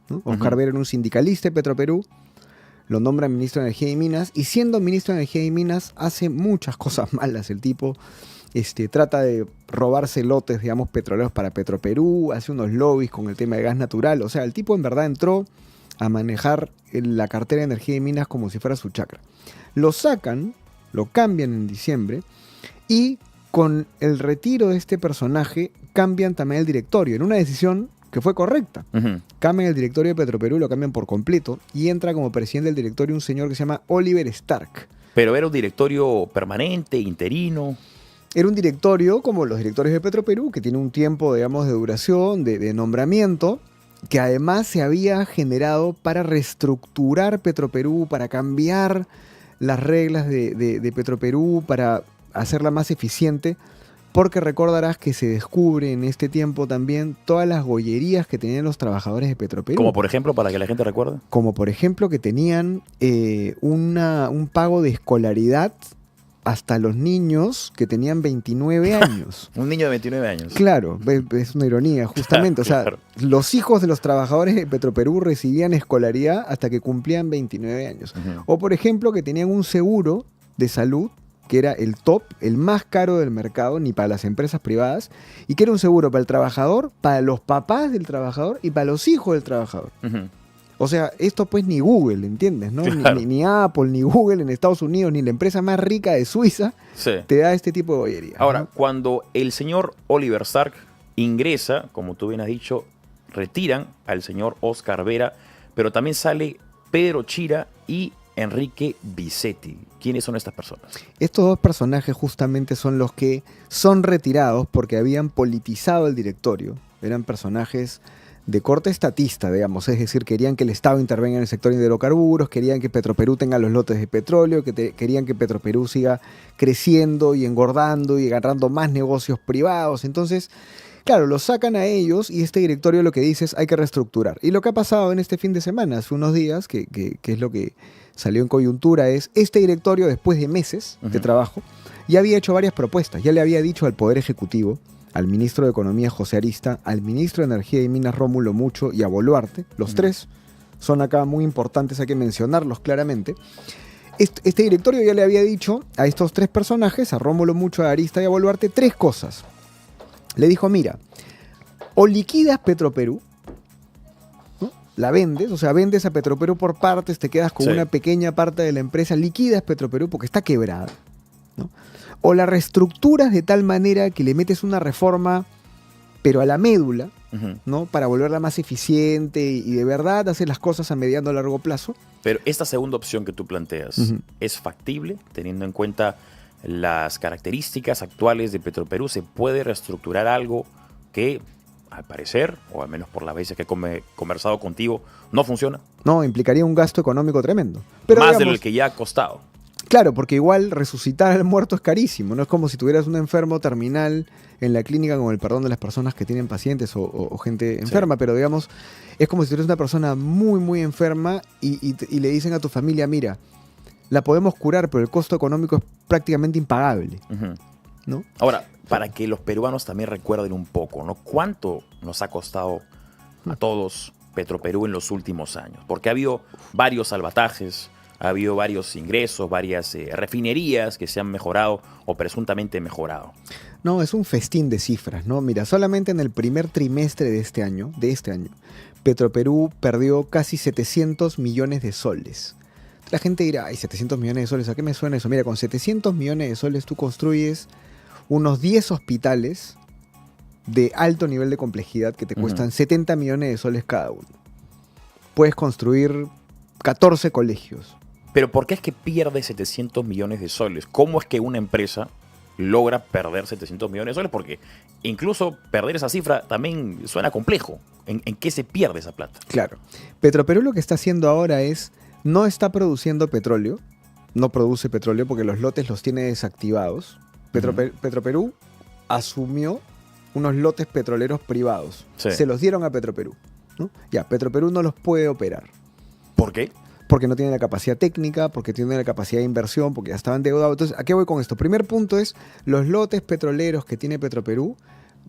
¿no? Oscar Vera era un sindicalista de Petroperú, lo nombra ministro de Energía y Minas, y siendo ministro de Energía y Minas hace muchas cosas malas el tipo. Trata de robarse lotes, digamos, petroleros para Petroperú, hace unos lobbies con el tema de gas natural. O sea, el tipo en verdad entró a manejar la cartera de Energía y Minas como si fuera su chakra. Lo sacan, lo cambian en diciembre, y con el retiro de este personaje cambian también el directorio, en una decisión que fue correcta. Cambian el directorio de Petroperú, lo cambian por completo, y entra como presidente del directorio un señor que se llama Oliver Stark. Pero era un directorio permanente, interino. Era un directorio como los directorios de Petroperú, que tiene un tiempo, digamos, de duración, de nombramiento, que además se había generado para reestructurar Petroperú, para cambiar las reglas de Petroperú, para hacerla más eficiente, porque recordarás que se descubre en este tiempo también todas las gollerías que tenían los trabajadores de Petroperú. Como por ejemplo, para que la gente recuerde. Como por ejemplo que tenían un pago de escolaridad hasta los niños que tenían 29 años. Un niño de 29 años. Claro, es una ironía, justamente. Claro. O sea, los hijos de los trabajadores de Petroperú recibían escolaridad hasta que cumplían 29 años. O, por ejemplo, que tenían un seguro de salud que era el top, el más caro del mercado, ni para las empresas privadas, y que era un seguro para el trabajador, para los papás del trabajador y para los hijos del trabajador. O sea, esto pues ni Google, ¿entiendes? ¿No? Claro. Ni Apple, ni Google en Estados Unidos, ni la empresa más rica de Suiza te da este tipo de bollería. Ahora, ¿no? cuando el señor Oliver Stark ingresa, como tú bien has dicho, retiran al señor Oscar Vera, pero también sale Pedro Chira y Enrique Bisetti. ¿Quiénes son estas personas? Estos dos personajes justamente son los que son retirados porque habían politizado el directorio. Eran personajes de corte estatista, digamos, es decir, querían que el Estado intervenga en el sector de hidrocarburos, querían que Petroperú tenga los lotes de petróleo, querían que Petroperú siga creciendo y engordando y agarrando más negocios privados. Entonces, claro, los sacan a ellos y este directorio lo que dice es hay que reestructurar. Y lo que ha pasado en este fin de semana, hace unos días, que es lo que salió en coyuntura, es este directorio, después de meses de trabajo, ya había hecho varias propuestas, ya le había dicho al Poder Ejecutivo, al ministro de Economía José Arista, al ministro de Energía y Minas Rómulo Mucho y a Boluarte. Los tres son acá muy importantes, hay que mencionarlos claramente. Este directorio ya le había dicho a estos tres personajes, a Rómulo Mucho, a Arista y a Boluarte, tres cosas. Le dijo, mira, o liquidas Petroperú, ¿no? La vendes, o sea, vendes a Petroperú por partes, te quedas con una pequeña parte de la empresa, liquidas Petroperú porque está quebrada, ¿no? O la reestructuras de tal manera que le metes una reforma, pero a la médula, ¿no? Para volverla más eficiente y de verdad hacer las cosas a mediano o largo plazo. Pero esta segunda opción que tú planteas, ¿es factible teniendo en cuenta las características actuales de Petroperú? ¿Se puede reestructurar algo que, al parecer, o al menos por las veces que he conversado contigo, no funciona? No, implicaría un gasto económico tremendo. Pero, más digamos, de lo que ya ha costado. Claro, porque igual resucitar al muerto es carísimo. No es como si tuvieras un enfermo terminal en la clínica, con el perdón de las personas que tienen pacientes o gente enferma, pero digamos, es como si tuvieras una persona muy, muy enferma y le dicen a tu familia, mira, la podemos curar, pero el costo económico es prácticamente impagable, ¿no? Ahora, para que los peruanos también recuerden un poco, ¿no? ¿Cuánto nos ha costado a todos Petroperú en los últimos años? Porque ha habido varios salvatajes, ha habido varios ingresos, varias refinerías que se han mejorado o presuntamente mejorado. No, es un festín de cifras, ¿no? Mira, solamente en el primer trimestre de este año, Petroperú perdió casi 700 millones de soles. La gente dirá, ay, 700 millones de soles, ¿a qué me suena eso? Mira, con 700 millones de soles tú construyes unos 10 hospitales de alto nivel de complejidad que te cuestan 70 millones de soles cada uno. Puedes construir 14 colegios. Pero ¿por qué es que pierde 700 millones de soles? ¿Cómo es que una empresa logra perder 700 millones de soles? Porque incluso perder esa cifra también suena complejo. ¿En qué se pierde esa plata? Claro. Petroperú lo que está haciendo ahora es, no está produciendo petróleo, no produce petróleo porque los lotes los tiene desactivados. Petroperú asumió unos lotes petroleros privados. Se los dieron a Petroperú, ¿no? Ya, Petroperú no los puede operar. ¿Por qué? Porque no tiene la capacidad técnica, porque tiene la capacidad de inversión, porque ya estaba endeudado. Entonces, ¿a qué voy con esto? Primer punto es, los lotes petroleros que tiene Petroperú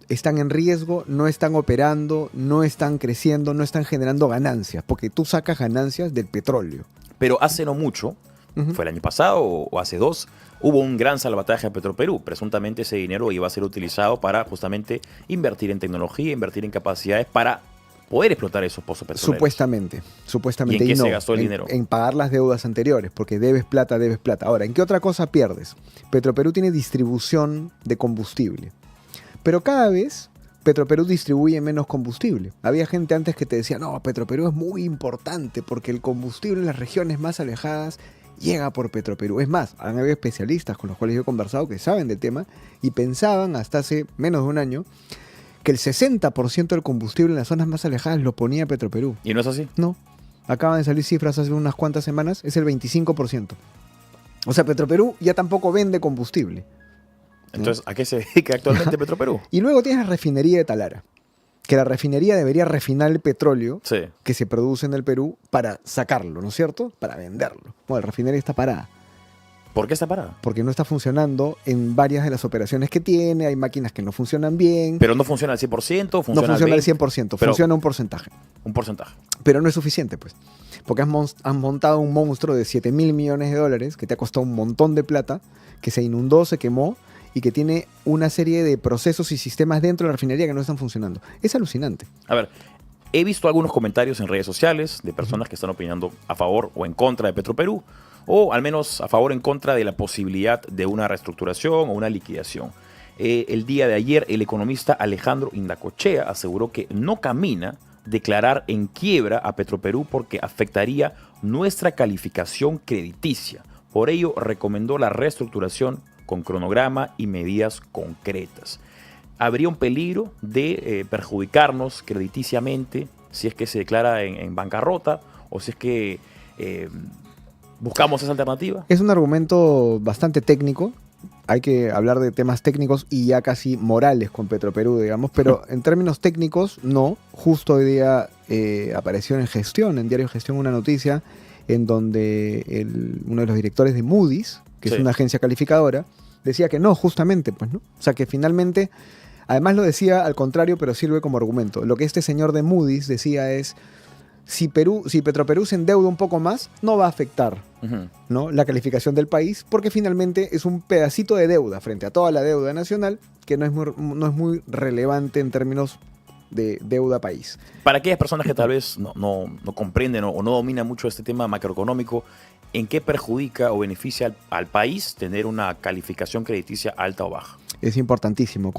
están en riesgo, no están operando, no están creciendo, no están generando ganancias, porque tú sacas ganancias del petróleo. Pero hace no mucho, fue el año pasado o hace 2, hubo un gran salvataje a Petroperú. Presuntamente ese dinero iba a ser utilizado para justamente invertir en tecnología, invertir en capacidades para poder explotar esos pozos petroleros. Supuestamente. ¿Y en qué no, se gastó el dinero? En pagar las deudas anteriores, porque debes plata. Ahora, ¿en qué otra cosa pierdes? Petroperú tiene distribución de combustible. Pero cada vez Petroperú distribuye menos combustible. Había gente antes que te decía, no, Petroperú es muy importante porque el combustible en las regiones más alejadas llega por Petroperú. Es más, han habido especialistas con los cuales yo he conversado que saben del tema y pensaban hasta hace menos de un año que el 60% del combustible en las zonas más alejadas lo ponía Petroperú. ¿Y no es así? No. Acaban de salir cifras hace unas cuantas semanas, es el 25%. O sea, Petroperú ya tampoco vende combustible. Entonces, ¿a qué se dedica actualmente Petroperú? Y luego tienes la refinería de Talara, que la refinería debería refinar el petróleo Sí. que se produce en el Perú para sacarlo, ¿no es cierto? Para venderlo. Bueno, la refinería está parada, ¿Por qué está parada? porque no está funcionando en varias de las operaciones que tiene, hay máquinas que no funcionan bien, Pero no funciona al 100%, no funciona funciona al 20%, 100%, pero- funciona un porcentaje. un porcentaje. Pero no es suficiente, pues. Porque has montado un monstruo de 7.000 millones de dólares que te ha costado un montón de plata, que se inundó, se quemó y que tiene una serie de procesos y sistemas dentro de la refinería que no están funcionando. Es alucinante. A ver, he visto algunos comentarios en redes sociales de personas que están opinando a favor o en contra de Petroperú, o al menos a favor o en contra de la posibilidad de una reestructuración o una liquidación. El día de ayer, el economista Alejandro Indacochea aseguró que no camina declarar en quiebra a Petroperú porque afectaría nuestra calificación crediticia. Por ello, recomendó la reestructuración con cronograma y medidas concretas. Habría un peligro de perjudicarnos crediticiamente si es que se declara en bancarrota o si es que buscamos esa alternativa. Es un argumento bastante técnico. Hay que hablar de temas técnicos y ya casi morales con Petroperú, digamos, pero en términos técnicos, no. Justo hoy día apareció en Gestión, en Diario Gestión, una noticia en donde uno de los directores de Moody's, que Sí. es una agencia calificadora, decía que no, justamente, pues, ¿no? O sea, que finalmente, además lo decía al contrario, pero sirve como argumento. Lo que este señor de Moody's decía es, si Petroperú se endeuda un poco más, no va a afectar, Ujú. ¿no?, la calificación del país, porque finalmente es un pedacito de deuda frente a toda la deuda nacional que no es muy relevante en términos de deuda país. Para aquellas personas que tal vez no comprenden o no dominan mucho este tema macroeconómico, ¿en qué perjudica o beneficia al país tener una calificación crediticia alta o baja? Es importantísimo.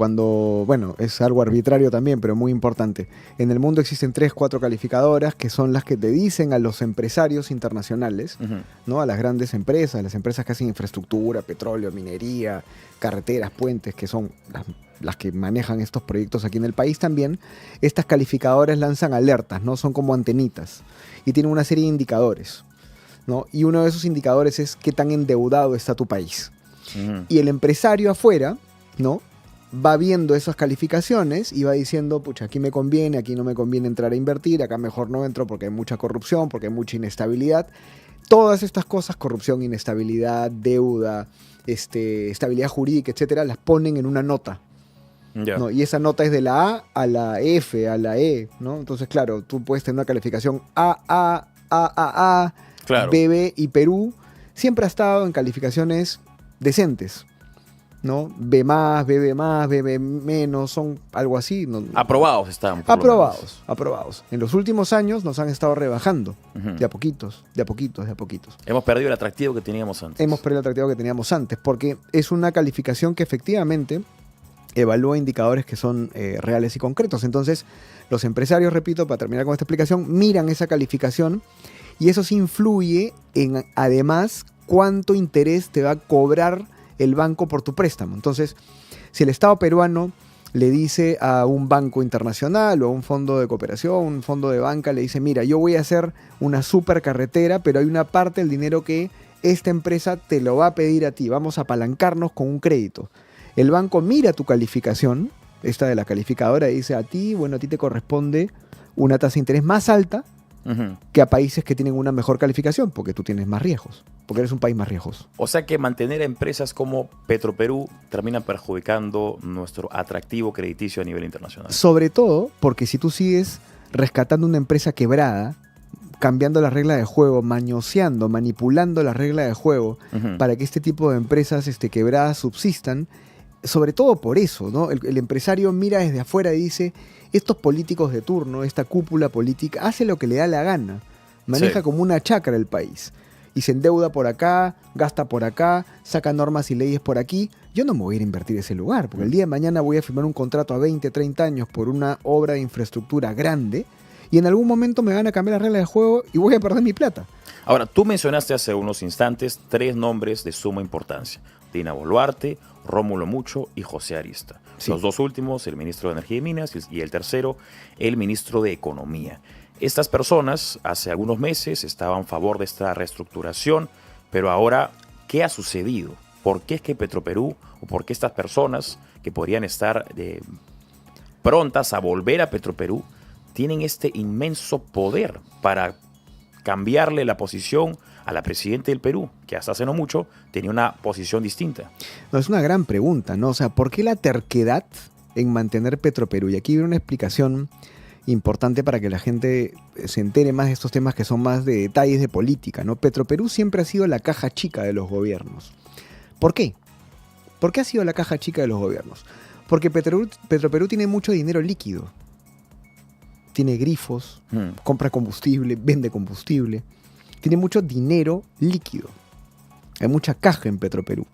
Bueno, es algo arbitrario también, pero muy importante. En el mundo existen 3, 4 calificadoras que son las que te dicen a los empresarios internacionales, Ujú. ¿no?, a las grandes empresas, las empresas que hacen infraestructura, petróleo, minería, carreteras, puentes, que son las que manejan estos proyectos aquí en el país también. Estas calificadoras lanzan alertas, ¿no? Son como antenitas y tienen una serie de indicadores, ¿no? Y uno de esos indicadores es qué tan endeudado está tu país. Ujú. Y el empresario afuera, ¿no?, va viendo esas calificaciones y va diciendo, pucha, aquí me conviene, aquí no me conviene entrar a invertir, acá mejor no entro porque hay mucha corrupción, porque hay mucha inestabilidad. Todas estas cosas, corrupción, inestabilidad, deuda, estabilidad jurídica, etcétera, las ponen en una nota, Ya. ¿no? Y esa nota es de la A a la F, a la E, ¿no? Entonces, claro, tú puedes tener una calificación A, Claro. BB, y Perú siempre ha estado en calificaciones decentes, ¿no? B+, BB+, BB-, son algo así, ¿no? Aprobados están. por lo menos. Aprobados. En los últimos años nos han estado rebajando, Ujú. de a poquitos. Hemos perdido el atractivo que teníamos antes. Hemos perdido el atractivo que teníamos antes, porque es una calificación que efectivamente evalúa indicadores que son reales y concretos. Entonces, los empresarios, repito, para terminar con esta explicación, miran esa calificación y eso sí influye en, además, cuánto interés te va a cobrar el banco por tu préstamo. Entonces, si el Estado peruano le dice a un banco internacional o a un fondo de cooperación, un fondo de banca, le dice, mira, yo voy a hacer una super carretera, pero hay una parte del dinero que esta empresa te lo va a pedir a ti, vamos a apalancarnos con un crédito. El banco mira tu calificación, esta de la calificadora, y dice, a ti te corresponde una tasa de interés más alta Ujú. que a países que tienen una mejor calificación, porque tú tienes más riesgos, porque eres un país más riesgoso. O sea que mantener a empresas como Petroperú termina perjudicando nuestro atractivo crediticio a nivel internacional. Sobre todo porque si tú sigues rescatando una empresa quebrada, cambiando las reglas de juego, mañoseando, manipulando las reglas de juego Ujú. para que este tipo de empresas quebradas subsistan, sobre todo por eso, ¿no? El empresario mira desde afuera y dice, estos políticos de turno, esta cúpula política, hace lo que le da la gana, maneja Sí. como una chacra el país. Y se endeuda por acá, gasta por acá, saca normas y leyes por aquí. Yo no me voy a ir a invertir en ese lugar, porque el día de mañana voy a firmar un contrato a 20, 30 años por una obra de infraestructura grande y en algún momento me van a cambiar las reglas de juego y voy a perder mi plata. Ahora, tú mencionaste hace unos instantes 3 nombres de suma importancia. Dina Boluarte, Rómulo Mucho y José Arista. Sí. Los dos últimos, el ministro de Energía y Minas, y el tercero, el ministro de Economía. Estas personas hace algunos meses estaban a favor de esta reestructuración, pero ahora, ¿qué ha sucedido? ¿Por qué es que Petroperú, o por qué estas personas que podrían estar prontas a volver a Petroperú, tienen este inmenso poder para cambiarle la posición a la presidenta del Perú, que hasta hace no mucho tenía una posición distinta? No, es una gran pregunta, ¿no? O sea, ¿por qué la terquedad en mantener Petroperú? Y aquí viene una explicación importante para que la gente se entere más de estos temas que son más de detalles de política, ¿no? Petroperú siempre ha sido la caja chica de los gobiernos. ¿Por qué? ¿Por qué ha sido la caja chica de los gobiernos? Porque Petroperú tiene mucho dinero líquido. Tiene grifos, compra combustible, vende combustible. Tiene mucho dinero líquido. Hay mucha caja en Petroperú.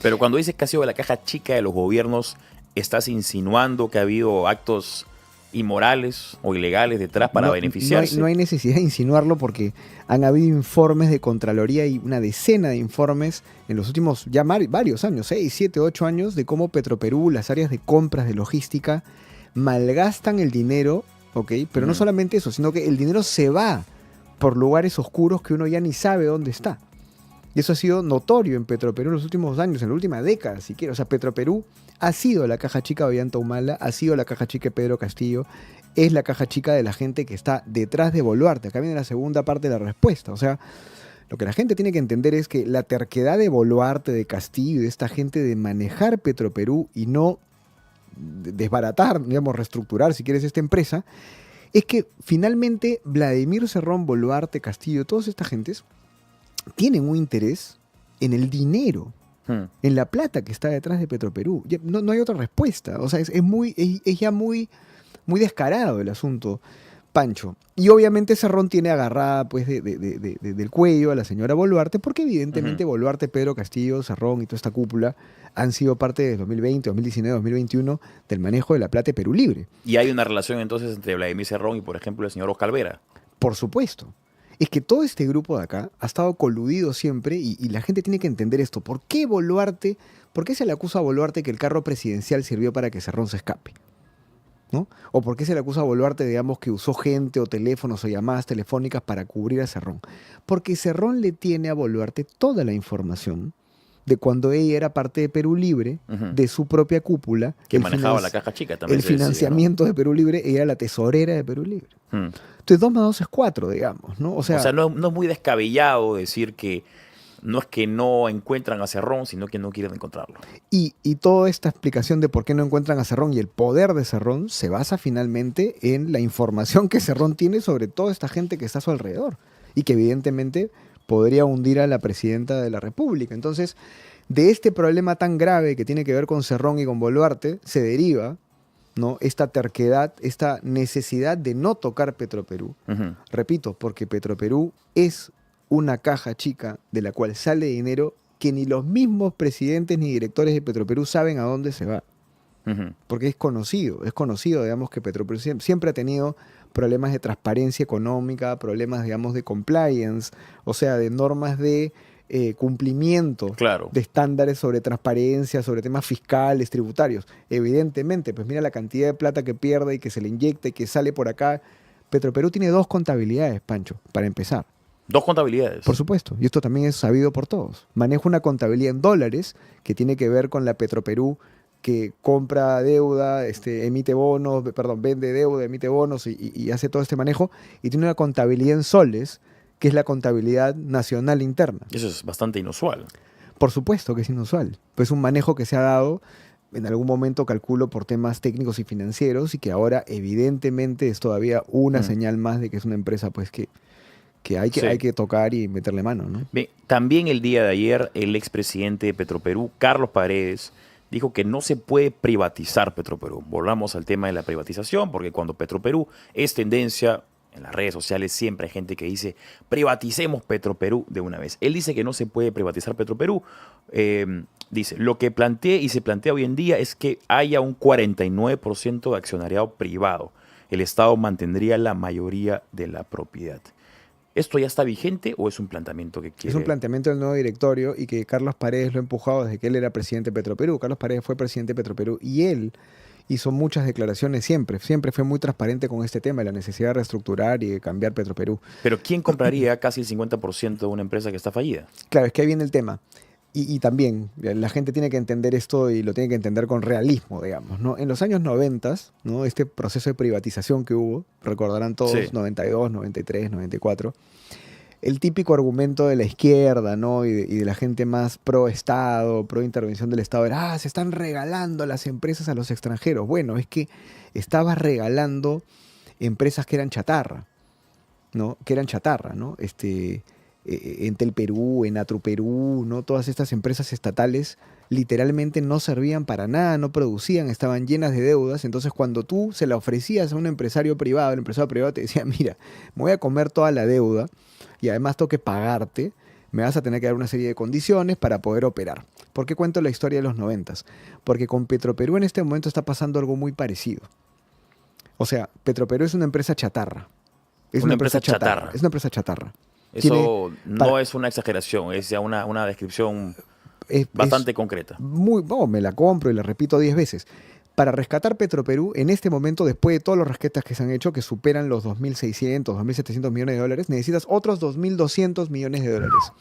Pero cuando dices que ha sido la caja chica de los gobiernos, ¿estás insinuando que ha habido actos inmorales o ilegales detrás para beneficiarse? No hay necesidad de insinuarlo porque han habido informes de Contraloría y una decena de informes en los últimos ya varios años, 6, 7, 8 años, de cómo Petroperú, las áreas de compras, de logística, malgastan el dinero, ¿ok? Pero no solamente eso, sino que el dinero se va por lugares oscuros que uno ya ni sabe dónde está. Y eso ha sido notorio en Petroperú en los últimos años, en la última década siquiera. O sea, Petroperú ha sido la caja chica de Ollanta Humala, ha sido la caja chica de Pedro Castillo, es la caja chica de la gente que está detrás de Boluarte. Acá viene la segunda parte de la respuesta. O sea, lo que la gente tiene que entender es que la terquedad de Boluarte, de Castillo y de esta gente de manejar Petroperú y no desbaratar, digamos, reestructurar, si quieres, esta empresa, es que finalmente Vladimir Cerrón, Boluarte, Castillo, todas estas gentes tienen un interés en el dinero, en la plata que está detrás de Petroperú. No hay otra respuesta. O sea, es ya muy descarado el asunto, Pancho. Y obviamente Cerrón tiene agarrada pues, del cuello a la señora Boluarte, porque evidentemente Boluarte, Pedro Castillo, Cerrón y toda esta cúpula han sido parte de 2020, 2019, 2021 del manejo de la plata de Perú Libre. ¿Y hay una relación entonces entre Vladimir Cerrón y, por ejemplo, el señor Oscar Vera? Por supuesto. Es que todo este grupo de acá ha estado coludido siempre y la gente tiene que entender esto. ¿Por qué se le acusa a Boluarte que el carro presidencial sirvió para que Cerrón se escape? ¿No? ¿O por qué se le acusa a Boluarte, digamos, que usó gente o teléfonos o llamadas telefónicas para cubrir a Cerrón? Porque Cerrón le tiene a Boluarte toda la información de cuando ella era parte de Perú Libre, de su propia cúpula. Que manejaba la caja chica también. El financiamiento de Perú Libre, ella era la tesorera de Perú Libre. Entonces 2 más 2 es 4, digamos, ¿no? O sea, no es muy descabellado decir que no es que no encuentran a Cerrón, sino que no quieren encontrarlo. Y toda esta explicación de por qué no encuentran a Cerrón y el poder de Cerrón se basa finalmente en la información que Cerrón tiene sobre toda esta gente que está a su alrededor y que evidentemente podría hundir a la presidenta de la República. Entonces, de este problema tan grave que tiene que ver con Cerrón y con Boluarte, se deriva, ¿no?, esta terquedad, esta necesidad de no tocar Petroperú. Repito, porque Petroperú es una caja chica de la cual sale dinero que ni los mismos presidentes ni directores de Petroperú saben a dónde se va. Porque es conocido, digamos, que Petroperú siempre ha tenido problemas de transparencia económica, problemas, digamos, de compliance, o sea, de normas de cumplimiento, claro, de estándares sobre transparencia, sobre temas fiscales, tributarios. Evidentemente, pues mira la cantidad de plata que pierde y que se le inyecta y que sale por acá. Petroperú tiene 2 contabilidades, Pancho, para empezar. 2 contabilidades. Por supuesto, y esto también es sabido por todos. Maneja una contabilidad en dólares que tiene que ver con la Petroperú que compra deuda, emite bonos, perdón, vende deuda, emite bonos y hace todo este manejo, y tiene una contabilidad en soles, que es la contabilidad nacional interna. Eso es bastante inusual. Por supuesto que es inusual, pues es un manejo que se ha dado en algún momento, calculo, por temas técnicos y financieros, y que ahora evidentemente es todavía una señal más de que es una empresa pues que hay Sí. que tocar y meterle mano, ¿no? Bien, también el día de ayer el expresidente de Petroperú, Carlos Paredes, dijo que no se puede privatizar Petroperú. Volvamos al tema de la privatización, porque cuando Petroperú es tendencia, en las redes sociales siempre hay gente que dice privaticemos Petroperú de una vez. Él dice que no se puede privatizar Petroperú. Dice, lo que plantea y se plantea hoy en día es que haya un 49% de accionariado privado. El Estado mantendría la mayoría de la propiedad. ¿Esto ya está vigente o es un planteamiento que quiere? Es un planteamiento del nuevo directorio y que Carlos Paredes lo ha empujado desde que él era presidente de Petroperú. Carlos Paredes fue presidente de Petroperú y él hizo muchas declaraciones siempre fue muy transparente con este tema, de la necesidad de reestructurar y de cambiar Petroperú. Pero ¿quién compraría casi el 50% de una empresa que está fallida? Claro, es que ahí viene el tema. Y también la gente tiene que entender esto y lo tiene que entender con realismo, digamos, ¿no? En los años 90, ¿no? Este proceso de privatización que hubo, recordarán todos, Sí. 92, 93, 94, el típico argumento de la izquierda, ¿no? Y de la gente más pro Estado, pro intervención del Estado, era, se están regalando las empresas a los extranjeros. Bueno, es que estabas regalando empresas que eran chatarra, ¿no? Que eran chatarra, ¿no? Entel Perú, Enatru Perú, ¿no? Todas estas empresas estatales literalmente no servían para nada, no producían, estaban llenas de deudas. Entonces, cuando tú se la ofrecías a un empresario privado, el empresario privado te decía, mira, me voy a comer toda la deuda y además tengo que pagarte, me vas a tener que dar una serie de condiciones para poder operar. ¿Por qué cuento la historia de los 90? Porque con Petroperú en este momento está pasando algo muy parecido. O sea, Petroperú es una empresa chatarra. Es Una empresa chatarra. Es una empresa chatarra. Eso no para- es una exageración, es ya una descripción Es bastante concreta. me la compro y la repito 10 veces. Para rescatar Petroperú, en este momento, después de todos los rescates que se han hecho, que superan los 2.600, 2.700 millones de dólares, necesitas otros 2.200 millones de dólares.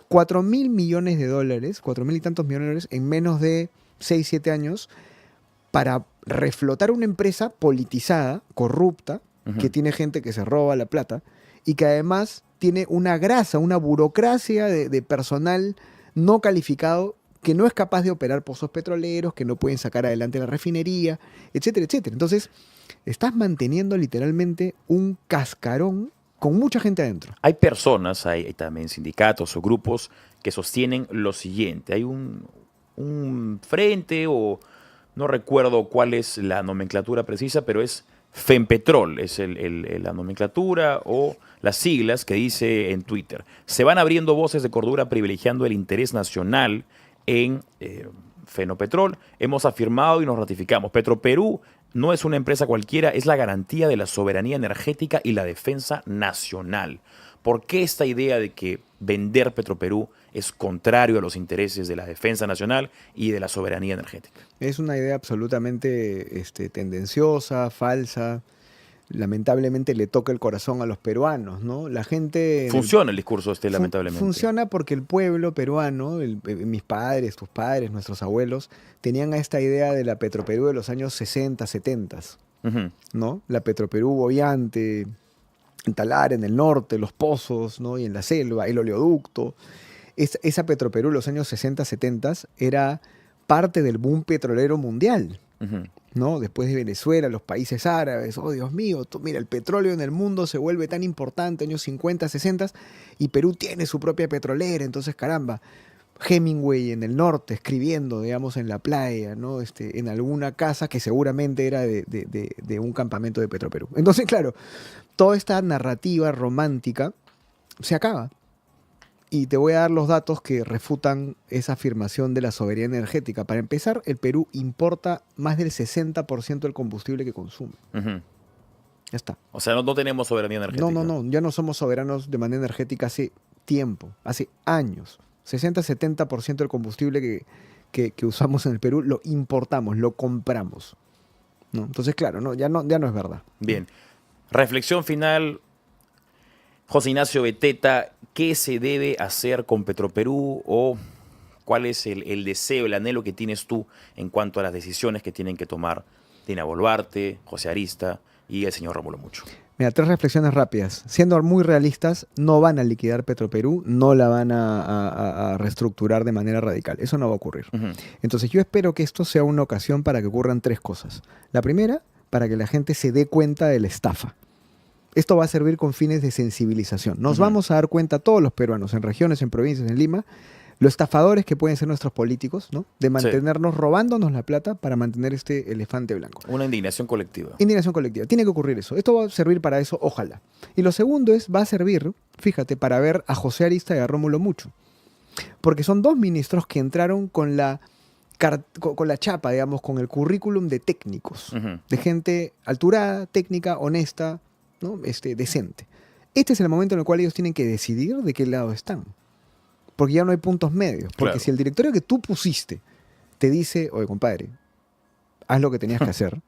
4.000 millones de dólares, 4.000 y tantos millones de dólares en menos de 6, 7 años para reflotar una empresa politizada, corrupta, que tiene gente que se roba la plata y que además tiene una grasa, una burocracia de personal no calificado que no es capaz de operar pozos petroleros, que no pueden sacar adelante la refinería, etcétera, etcétera. Entonces, estás manteniendo literalmente un cascarón con mucha gente adentro. Hay personas, hay también sindicatos o grupos que sostienen lo siguiente. Hay un frente o no recuerdo cuál es la nomenclatura precisa, pero es FEMPETROL, es la nomenclatura o las siglas que dice en Twitter. Se van abriendo voces de cordura privilegiando el interés nacional en Fenopetrol. Hemos afirmado y nos ratificamos. Petroperú no es una empresa cualquiera, es la garantía de la soberanía energética y la defensa nacional. ¿Por qué esta idea de que vender Petroperú es contrario a los intereses de la defensa nacional y de la soberanía energética? Es una idea absolutamente tendenciosa, falsa. Lamentablemente le toca el corazón a los peruanos, ¿no? La gente... Funciona el discurso lamentablemente. Funciona porque el pueblo peruano, mis padres, tus padres, nuestros abuelos, tenían esta idea de la Petroperú de los años 60, 70, Ujú. ¿no? La Petroperú boyante, en Talar, en el norte, los pozos, ¿no? Y en la selva, el oleoducto. Esa Petroperú de los años 60, 70 era parte del boom petrolero mundial, Ujú. ¿no? Después de Venezuela, los países árabes, oh Dios mío, mira, el petróleo en el mundo se vuelve tan importante, años 50, 60, y Perú tiene su propia petrolera, entonces caramba, Hemingway en el norte escribiendo, digamos, en la playa, ¿no? En alguna casa que seguramente era de un campamento de Petroperú. Entonces, claro, toda esta narrativa romántica se acaba. Y te voy a dar los datos que refutan esa afirmación de la soberanía energética. Para empezar, el Perú importa más del 60% del combustible que consume. Ujú. Ya está. O sea, no tenemos soberanía energética. No, ya no somos soberanos de manera energética hace tiempo, hace años. 60-70% del combustible que usamos en el Perú lo importamos, lo compramos, ¿no? Entonces, claro, ya no es verdad. Bien. Reflexión final. José Ignacio Beteta, ¿qué se debe hacer con Petroperú o ¿Cuál es el deseo, el anhelo que tienes tú en cuanto a las decisiones que tienen que tomar Dina Boluarte, José Arista y el señor Rómulo Mucho? Mira, 3 reflexiones rápidas. Siendo muy realistas, no van a liquidar Petroperú, no la van a reestructurar de manera radical. Eso no va a ocurrir. Ujú. Entonces yo espero que esto sea una ocasión para que ocurran 3 cosas. La primera, para que la gente se dé cuenta de la estafa. Esto va a servir con fines de sensibilización. Nos vamos a dar cuenta todos los peruanos, en regiones, en provincias, en Lima, los estafadores que pueden ser nuestros políticos, ¿no? De mantenernos robándonos la plata para mantener este elefante blanco. Una indignación colectiva. Indignación colectiva. Tiene que ocurrir eso. Esto va a servir para eso, ojalá. Y lo segundo va a servir, fíjate, para ver a José Arista y a Rómulo Mucho. Porque son 2 ministros que entraron con la chapa, digamos, con el currículum de técnicos, de gente alturada, técnica, honesta, ¿no? Decente. Este es el momento en el cual ellos tienen que decidir de qué lado están. Porque ya no hay puntos medios. Porque Claro. si el directorio que tú pusiste te dice, oye, compadre, haz lo que tenías que hacer,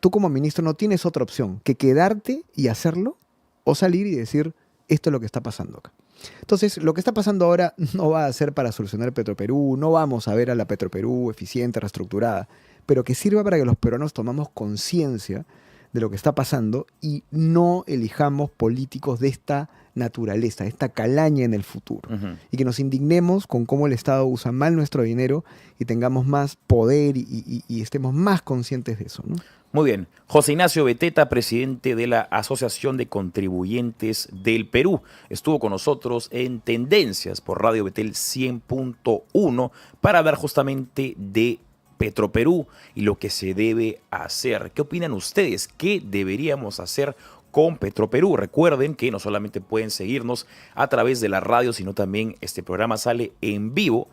tú como ministro no tienes otra opción que quedarte y hacerlo o salir y decir, esto es lo que está pasando acá. Entonces, lo que está pasando ahora no va a ser para solucionar Petroperú, no vamos a ver a la Petroperú eficiente, reestructurada, pero que sirva para que los peruanos tomamos conciencia de lo que está pasando y no elijamos políticos de esta naturaleza, de esta calaña en el futuro. Y que nos indignemos con cómo el Estado usa mal nuestro dinero y tengamos más poder y estemos más conscientes de eso, ¿no? Muy bien. José Ignacio Beteta, presidente de la Asociación de Contribuyentes del Perú, estuvo con nosotros en Tendencias por Radio Betel 100.1 para hablar justamente de Petroperú y lo que se debe hacer. ¿Qué opinan ustedes? ¿Qué deberíamos hacer con Petroperú? Recuerden que no solamente pueden seguirnos a través de la radio, sino también este programa sale en vivo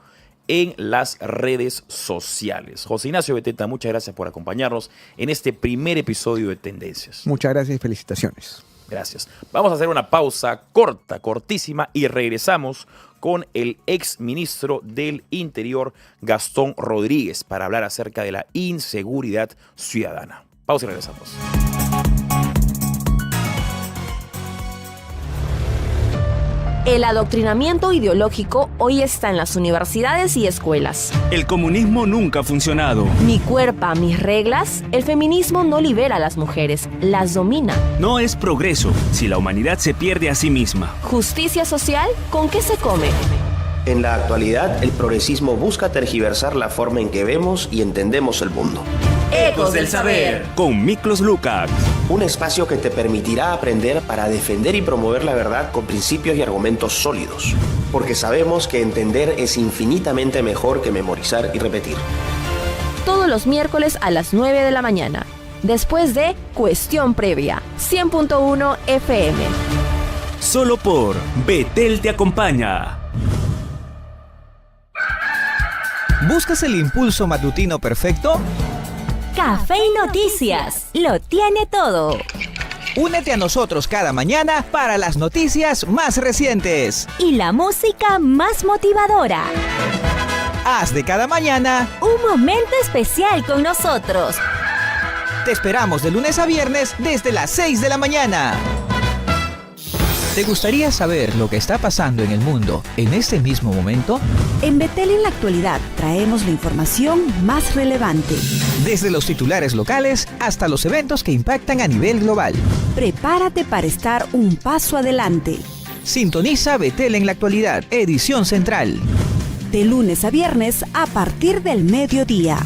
en las redes sociales. José Ignacio Beteta, muchas gracias por acompañarnos en este primer episodio de Tendencias. Muchas gracias y felicitaciones. Gracias. Vamos a hacer una pausa corta, cortísima, y regresamos con el ex ministro del Interior, Gastón Rodríguez, para hablar acerca de la inseguridad ciudadana. Pausa y regresamos. El adoctrinamiento ideológico hoy está en las universidades y escuelas. El comunismo nunca ha funcionado. Mi cuerpo, mis reglas. El feminismo no libera a las mujeres, las domina. No es progreso si la humanidad se pierde a sí misma. Justicia social, ¿con qué se come? En la actualidad, el progresismo busca tergiversar la forma en que vemos y entendemos el mundo. Ecos del saber. Con Miklos Lukács. Un espacio que te permitirá aprender para defender y promover la verdad con principios y argumentos sólidos. Porque sabemos que entender es infinitamente mejor que memorizar y repetir. Todos los miércoles a las 9 de la mañana. Después de Cuestión Previa, 100.1 FM. Solo por Betel te acompaña. ¿Buscas el impulso matutino perfecto? Café y Noticias, lo tiene todo. Únete a nosotros cada mañana para las noticias más recientes. Y la música más motivadora. Haz de cada mañana. Un momento especial con nosotros. Te esperamos de lunes a viernes desde las 6 de la mañana. ¿Te gustaría saber lo que está pasando en el mundo en este mismo momento? En Betel en la actualidad traemos la información más relevante. Desde los titulares locales hasta los eventos que impactan a nivel global. Prepárate para estar un paso adelante. Sintoniza Betel en la actualidad, edición central. De lunes a viernes a partir del mediodía.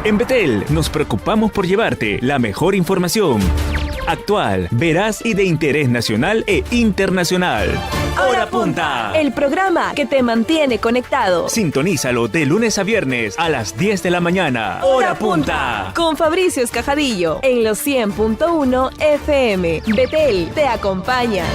En Betel nos preocupamos por llevarte la mejor información. Actual, veraz y de interés nacional e internacional. Hora Punta. El programa que te mantiene conectado. Sintonízalo de lunes a viernes a las 10 de la mañana. Hora Punta. Con Fabricio Escajadillo en los 100.1 FM. Betel te acompaña.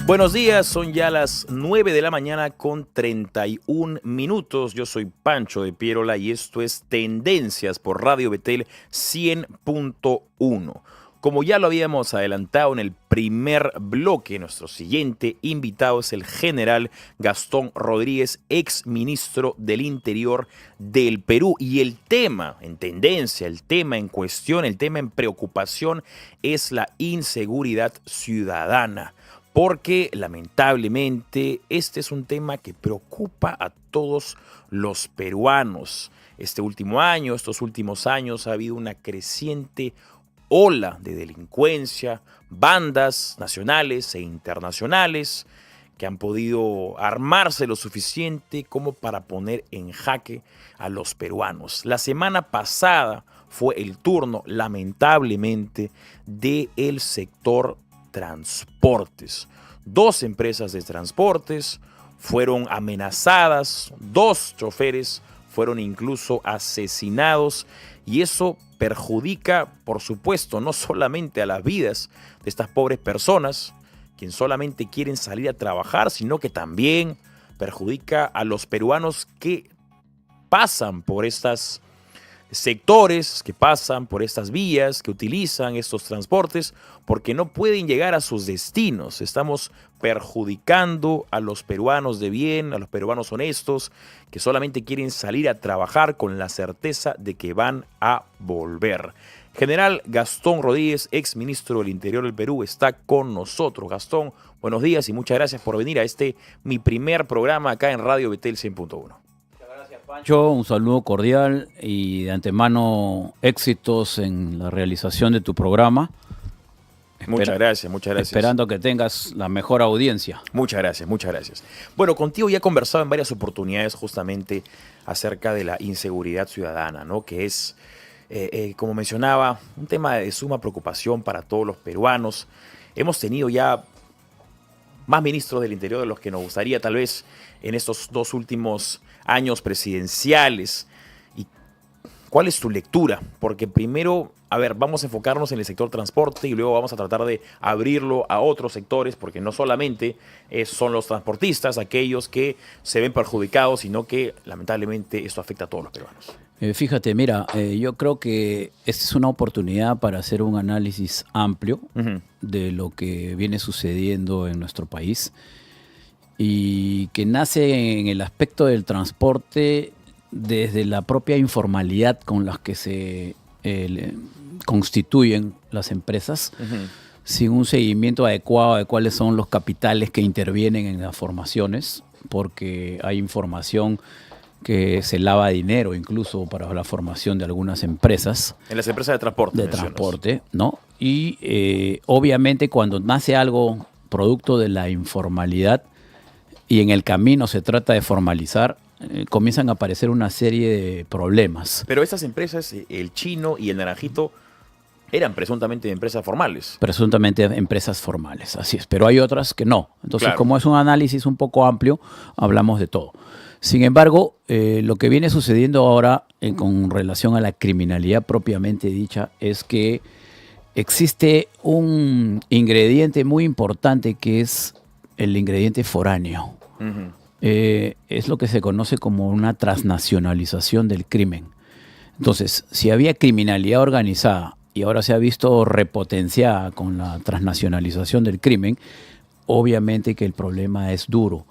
Buenos días, son ya las 9 de la mañana con 31 minutos. Yo soy Pancho de Pierola y esto es Tendencias por Radio Betel 100.1. Como ya lo habíamos adelantado en el primer bloque, nuestro siguiente invitado es el general Gastón Rodríguez, ex ministro del Interior del Perú. Y el tema en tendencia, el tema en cuestión, el tema en preocupación es la inseguridad ciudadana. Porque lamentablemente este es un tema que preocupa a todos los peruanos. Este último año, estos últimos años, ha habido una creciente ola de delincuencia, bandas nacionales e internacionales que han podido armarse lo suficiente como para poner en jaque a los peruanos. La semana pasada fue el turno, lamentablemente, del sector transportes. 2 empresas de transportes fueron amenazadas, 2 choferes fueron incluso asesinados, y eso perjudica, por supuesto, no solamente a las vidas de estas pobres personas, quienes solamente quieren salir a trabajar, sino que también perjudica a los peruanos que pasan por estos sectores, que pasan por estas vías, que utilizan estos transportes, porque no pueden llegar a sus destinos. Estamos perjudicando a los peruanos de bien, a los peruanos honestos, que solamente quieren salir a trabajar con la certeza de que van a volver. General Gastón Rodríguez, ex ministro del Interior del Perú, está con nosotros. Gastón, buenos días y muchas gracias por venir a mi primer programa acá en Radio Betel 100.1. Pancho, un saludo cordial y de antemano éxitos en la realización de tu programa. Muchas gracias, muchas gracias. Esperando que tengas la mejor audiencia. Muchas gracias, muchas gracias. Bueno, contigo ya he conversado en varias oportunidades justamente acerca de la inseguridad ciudadana, ¿no? Que es, como mencionaba, un tema de suma preocupación para todos los peruanos. Hemos tenido ya más ministros del Interior de los que nos gustaría tal vez en estos 2 últimos años presidenciales. ¿Y cuál es tu lectura? Porque primero, vamos a enfocarnos en el sector transporte y luego vamos a tratar de abrirlo a otros sectores, porque no solamente son los transportistas aquellos que se ven perjudicados, sino que lamentablemente esto afecta a todos los peruanos. Fíjate, mira, yo creo que esta es una oportunidad para hacer un análisis amplio de lo que viene sucediendo en nuestro país y que nace en el aspecto del transporte desde la propia informalidad con la que se constituyen las empresas, sin un seguimiento adecuado de cuáles son los capitales que intervienen en las formaciones, porque hay información que se lava dinero incluso para la formación de algunas empresas. En las empresas de transporte. De transporte, ¿no? Y obviamente cuando nace algo producto de la informalidad y en el camino se trata de formalizar, comienzan a aparecer una serie de problemas. Pero estas empresas, el Chino y el Naranjito, eran presuntamente empresas formales. Presuntamente empresas formales, así es. Pero hay otras que no. Entonces, claro, como es un análisis un poco amplio, hablamos de todo. Sin embargo, lo que viene sucediendo ahora con relación a la criminalidad propiamente dicha es que existe un ingrediente muy importante que es el ingrediente foráneo. Es lo que se conoce como una transnacionalización del crimen. Entonces, si había criminalidad organizada y ahora se ha visto repotenciada con la transnacionalización del crimen, obviamente que el problema es duro.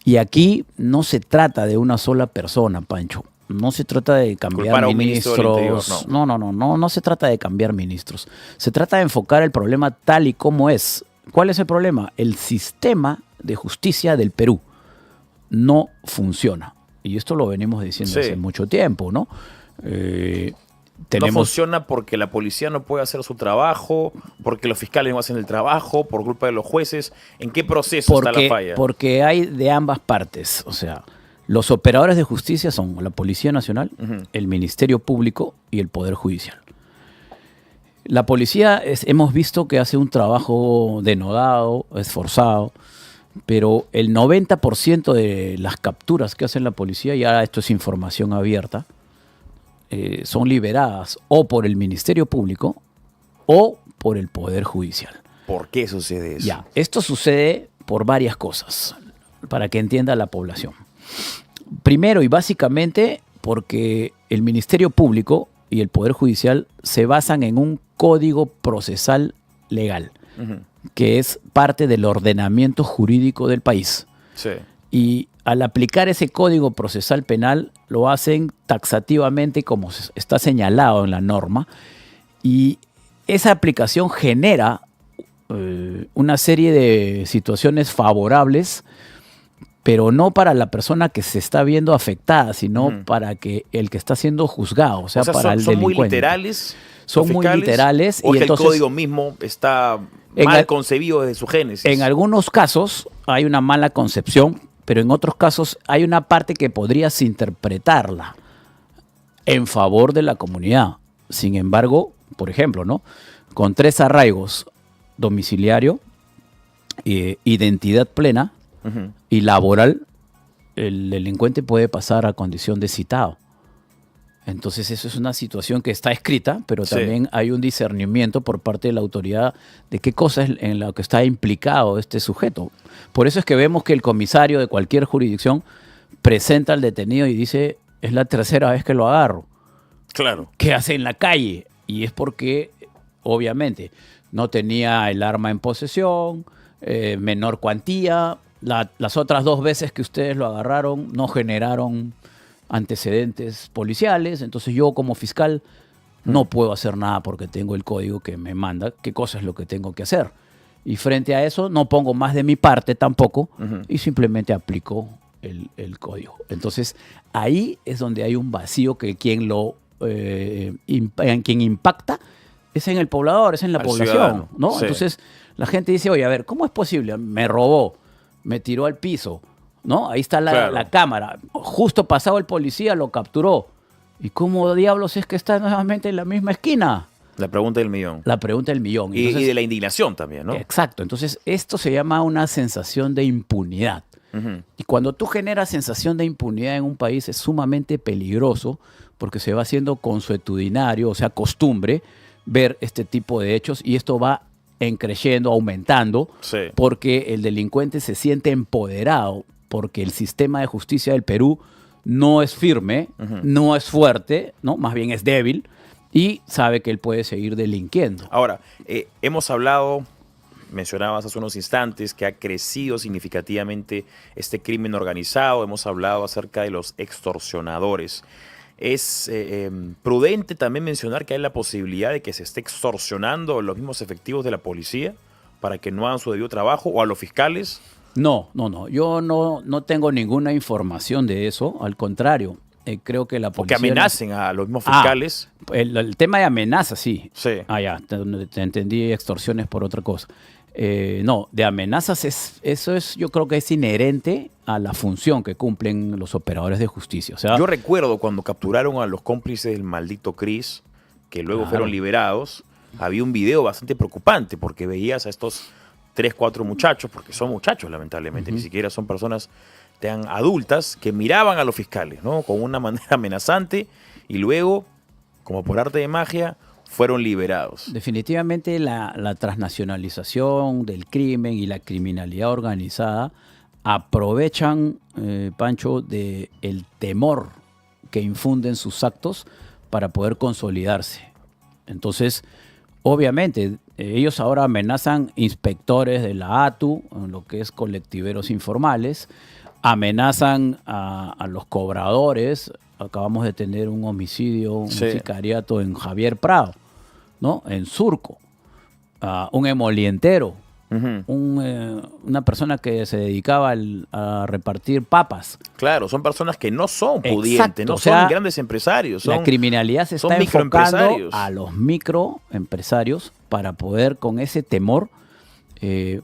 Y aquí no se trata de una sola persona, Pancho. No se trata de cambiar ministros. No se trata de cambiar ministros. Se trata de enfocar el problema tal y como es. ¿Cuál es el problema? El sistema de justicia del Perú no funciona. Y esto lo venimos diciendo hace mucho tiempo, ¿no? No funciona porque la policía no puede hacer su trabajo, porque los fiscales no hacen el trabajo, por culpa de los jueces. ¿En qué proceso está la falla? Porque hay de ambas partes. O sea, los operadores de justicia son la Policía Nacional, el Ministerio Público y el Poder Judicial. La policía hemos visto que hace un trabajo denodado, esforzado, pero el 90% de las capturas que hace la policía, ya esto es información abierta, son liberadas o por el Ministerio Público o por el Poder Judicial. ¿Por qué sucede eso? Ya, esto sucede por varias cosas, para que entienda la población. Primero y básicamente porque el Ministerio Público y el Poder Judicial se basan en un código procesal legal, que es parte del ordenamiento jurídico del país. Sí. Y al aplicar ese código procesal penal, lo hacen taxativamente como está señalado en la norma, y esa aplicación genera una serie de situaciones favorables, pero no para la persona que se está viendo afectada, sino para que el que está siendo juzgado, o sea para el son delincuente. muy literales. Son muy literales. O y que entonces, el código mismo está mal concebido desde su génesis. En algunos casos hay una mala concepción, pero en otros casos hay una parte que podrías interpretarla en favor de la comunidad. Sin embargo, por ejemplo, ¿no? Con 3 arraigos, domiciliario, identidad plena y laboral, el delincuente puede pasar a condición de citado. Entonces eso es una situación que está escrita, pero también hay un discernimiento por parte de la autoridad de qué cosa es en la que está implicado este sujeto. Por eso es que vemos que el comisario de cualquier jurisdicción presenta al detenido y dice, es la 3ª vez que lo agarro. Claro. ¿Qué hace en la calle? Y es porque, obviamente, no tenía el arma en posesión, menor cuantía. Las otras 2 veces que ustedes lo agarraron no generaron antecedentes policiales, entonces yo como fiscal no puedo hacer nada porque tengo el código que me manda qué cosa es lo que tengo que hacer. Y frente a eso no pongo más de mi parte tampoco y simplemente aplico el código. Entonces ahí es donde hay un vacío que quien impacta es en el poblador, es en la población, ¿no? Sí. Entonces la gente dice, oye, a ver, ¿cómo es posible? Me robó, me tiró al piso, ¿no? Ahí está la cámara. Justo pasado el policía, lo capturó. ¿Y cómo diablos es que está nuevamente en la misma esquina? La pregunta del millón. La pregunta del millón. Entonces, y de la indignación también, ¿no? Exacto. Entonces, esto se llama una sensación de impunidad. Y cuando tú generas sensación de impunidad en un país es sumamente peligroso porque se va haciendo consuetudinario, o sea, costumbre, ver este tipo de hechos y esto va creciendo, aumentando, porque el delincuente se siente empoderado, porque el sistema de justicia del Perú no es firme, no es fuerte, ¿no? Más bien es débil y sabe que él puede seguir delinquiendo. Ahora, hemos hablado, mencionabas hace unos instantes, que ha crecido significativamente este crimen organizado, hemos hablado acerca de los extorsionadores. Es prudente también mencionar que hay la posibilidad de que se esté extorsionando a los mismos efectivos de la policía para que no hagan su debido trabajo o a los fiscales. No. Yo no tengo ninguna información de eso. Al contrario, creo que la policía... O que amenacen a los mismos fiscales. El tema de amenaza, sí. Sí. Ya, te entendí extorsiones por otra cosa. No, de amenazas eso es, yo creo que es inherente a la función que cumplen los operadores de justicia. O sea, yo recuerdo cuando capturaron a los cómplices del maldito Cris, que luego fueron liberados, había un video bastante preocupante porque veías a estos 3, 4 muchachos, porque son muchachos lamentablemente, ni siquiera son personas tan adultas, que miraban a los fiscales, ¿no? Con una manera amenazante y luego, como por arte de magia, fueron liberados. Definitivamente la transnacionalización del crimen y la criminalidad organizada aprovechan, Pancho, del temor que infunden sus actos para poder consolidarse. Entonces, obviamente, ellos ahora amenazan inspectores de la ATU, en lo que es colectiveros informales, amenazan a los cobradores. Acabamos de tener un homicidio, un sicariato en Javier Prado, ¿no? En Surco, un emolientero, una persona que se dedicaba a repartir papas. Claro, son personas que no son pudientes, no son grandes empresarios. La criminalidad se está enfocando a los microempresarios para poder con ese temor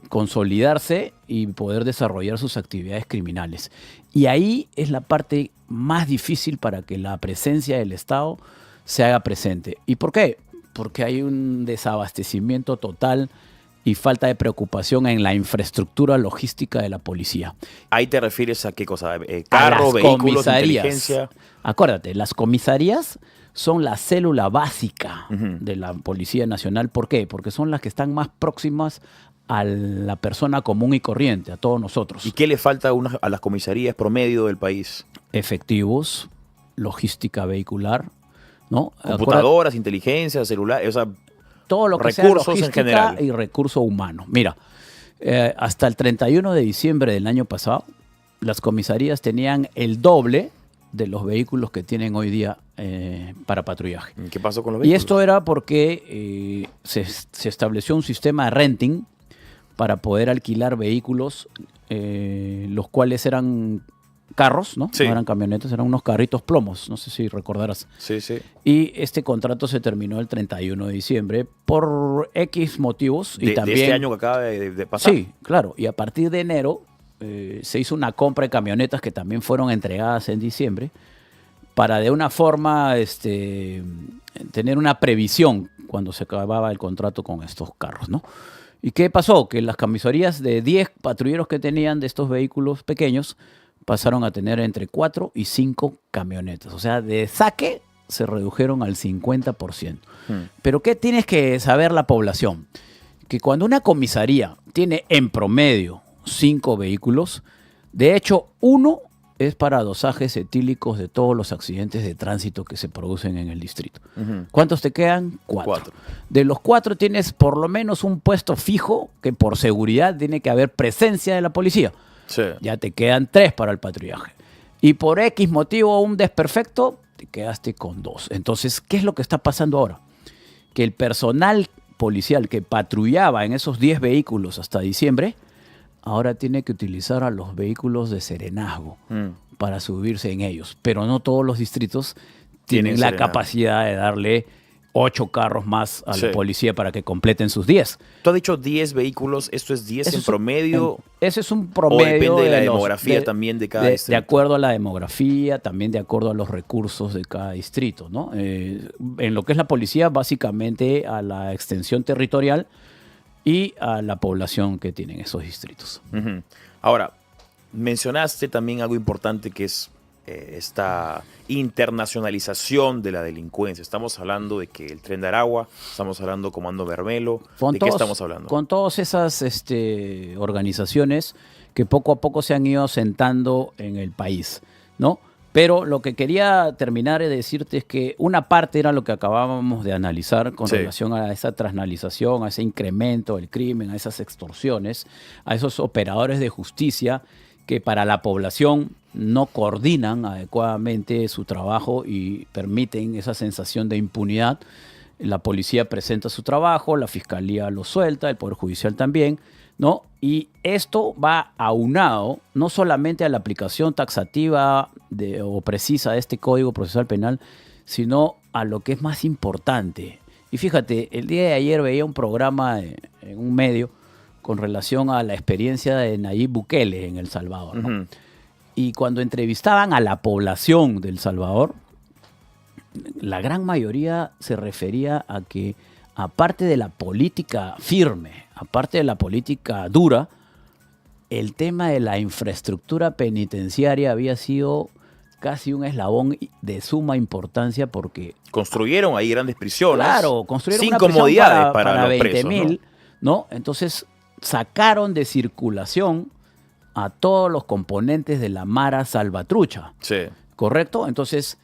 consolidarse y poder desarrollar sus actividades criminales. Y ahí es la parte más difícil para que la presencia del Estado se haga presente. ¿Y por qué? Porque hay un desabastecimiento total y falta de preocupación en la infraestructura logística de la policía. ¿Ahí te refieres a qué cosa? ¿Carro, vehículos, inteligencia? Acuérdate, las comisarías son la célula básica de la Policía Nacional. ¿Por qué? Porque son las que están más próximas a la persona común y corriente, a todos nosotros. ¿Y qué le falta a las comisarías promedio del país? Efectivos, logística vehicular, ¿no? Computadoras, inteligencia, celulares, o sea, todo lo que recursos sea en logística general. y recurso humano. Mira, hasta el 31 de diciembre del año pasado, las comisarías tenían el doble de los vehículos que tienen hoy día para patrullaje. ¿Qué pasó con los Y vehículos? esto era porque se estableció un sistema de renting para poder alquilar vehículos, los cuales eran carros, ¿no? Sí. No eran camionetas, eran unos carritos plomos, no sé si recordarás. Sí, sí. Y este contrato se terminó el 31 de diciembre por X motivos. Y De también, este año que acaba de pasar. sí, claro. Y a partir de enero se hizo una compra de camionetas que también fueron entregadas en diciembre para de una forma tener una previsión cuando se acababa el contrato con estos carros, ¿no? ¿Y qué pasó? Que las comisarías de 10 patrulleros que tenían de estos vehículos pequeños pasaron a tener entre 4 y 5 camionetas. O sea, de saque se redujeron al 50%. Pero ¿qué tienes que saber la población? Que cuando una comisaría tiene en promedio 5 vehículos, de hecho, uno es para dosajes etílicos de todos los accidentes de tránsito que se producen en el distrito. ¿Cuántos te quedan? 4. De los 4 tienes por lo menos un puesto fijo que por seguridad tiene que haber presencia de la policía. Sí. Ya te quedan 3 para el patrullaje. Y por X motivo, un desperfecto, te quedaste con 2. Entonces, ¿qué es lo que está pasando ahora? Que el personal policial que patrullaba en esos 10 vehículos hasta diciembre, ahora tiene que utilizar a los vehículos de serenazgo para subirse en ellos. Pero no todos los distritos tienen la serenazgo. capacidad de darle 8 carros más a Sí. la policía para que completen sus 10. Tú has dicho 10 vehículos, ¿esto es 10 Ese en es un- promedio? Ese es un ¿O promedio. depende de la los- demografía también de cada de distrito? acuerdo a la demografía, también de acuerdo a los recursos de cada distrito, ¿no? En lo que es la policía, básicamente a la extensión territorial y a la población que tienen esos distritos. Ujú. Ahora, mencionaste también algo importante que es esta internacionalización de la delincuencia. Estamos hablando de que el Tren de Aragua, estamos hablando Comando Bermelo. ¿De qué estamos hablando? Con todas esas organizaciones que poco a poco se han ido asentando en el país, ¿no? Pero lo que quería terminar de decirte es que una parte era lo que acabábamos de analizar con Sí. relación a esa transnacionalización, a ese incremento del crimen, a esas extorsiones, a esos operadores de justicia que para la población no coordinan adecuadamente su trabajo y permiten esa sensación de impunidad. La policía presenta su trabajo, la fiscalía lo suelta, el Poder Judicial también, ¿no? Y esto va aunado no solamente a la aplicación taxativa o precisa de este Código Procesal Penal, sino a lo que es más importante. Y fíjate, el día de ayer veía un programa en un medio con relación a la experiencia de Nayib Bukele en El Salvador, ¿no? Ujú. Y cuando entrevistaban a la población de El Salvador, la gran mayoría se refería a que, aparte de la política firme, aparte de la política dura, el tema de la infraestructura penitenciaria había sido casi un eslabón de suma importancia porque... Construyeron ahí grandes prisiones. Claro, construyeron sin una prisión comodidades para los 20,000, presos, ¿no? Entonces sacaron de circulación a todos los componentes de la Mara Salvatrucha. Sí. ¿Correcto? Entonces,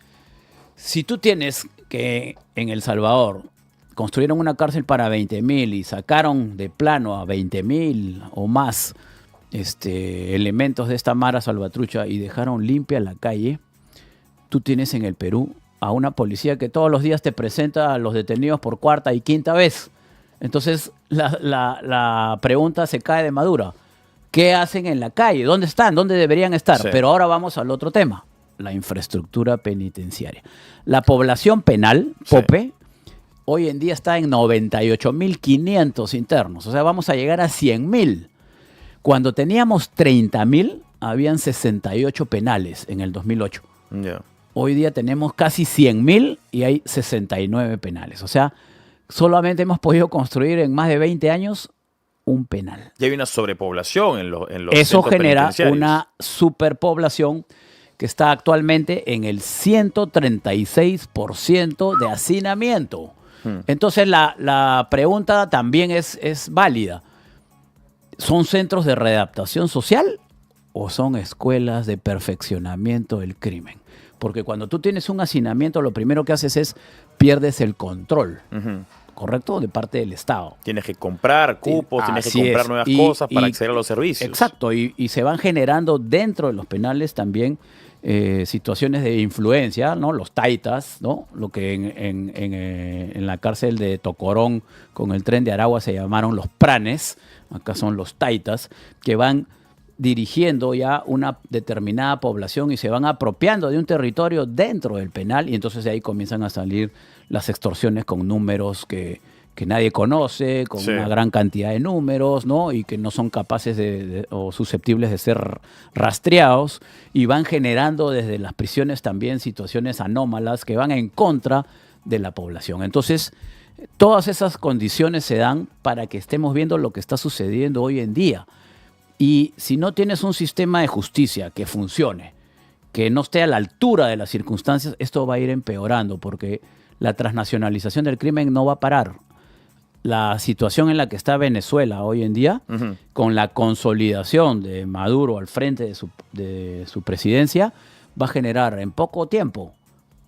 si tú tienes que en El Salvador construyeron una cárcel para 20,000 y sacaron de plano a 20,000 o más elementos de esta Mara Salvatrucha y dejaron limpia la calle, tú tienes en el Perú a una policía que todos los días te presenta a los detenidos por cuarta y quinta vez. Entonces, la pregunta se cae de madura. ¿Qué hacen en la calle? ¿Dónde están? ¿Dónde deberían estar? Sí. Pero ahora vamos al otro tema, la infraestructura penitenciaria. La población penal, Sí. Pope, hoy en día está en 98,500 internos. O sea, vamos a llegar a 100,000. Cuando teníamos 30,000, habían 68 penales en el 2008. Ya. Hoy día tenemos casi 100,000 y hay 69 penales. O sea, solamente hemos podido construir en más de 20 años un penal. Y hay una sobrepoblación en los Eso centros genera penitenciarios. una superpoblación que está actualmente en el 136% de hacinamiento. Entonces la pregunta también es válida. ¿Son centros de readaptación social o son escuelas de perfeccionamiento del crimen? Porque cuando tú tienes un hacinamiento, lo primero que haces es pierdes el control, ¿correcto? De parte del Estado. Tienes que comprar cupos, tienes que Así comprar es. nuevas cosas para acceder a los servicios. Exacto, y se van generando dentro de los penales también situaciones de influencia, ¿no? Los taitas, ¿no? Lo que en la cárcel de Tocorón con el tren de Aragua se llamaron los pranes, acá son los taitas, que van dirigiendo ya una determinada población y se van apropiando de un territorio dentro del penal, y entonces de ahí comienzan a salir las extorsiones con números que nadie conoce, con una gran cantidad de números, ¿no? Y que no son capaces o susceptibles de ser rastreados, y van generando desde las prisiones también situaciones anómalas que van en contra de la población. Entonces, todas esas condiciones se dan para que estemos viendo lo que está sucediendo hoy en día. Y si no tienes un sistema de justicia que funcione, que no esté a la altura de las circunstancias, esto va a ir empeorando, porque la transnacionalización del crimen no va a parar. La situación en la que está Venezuela hoy en día, con la consolidación de Maduro al frente de su presidencia, va a generar en poco tiempo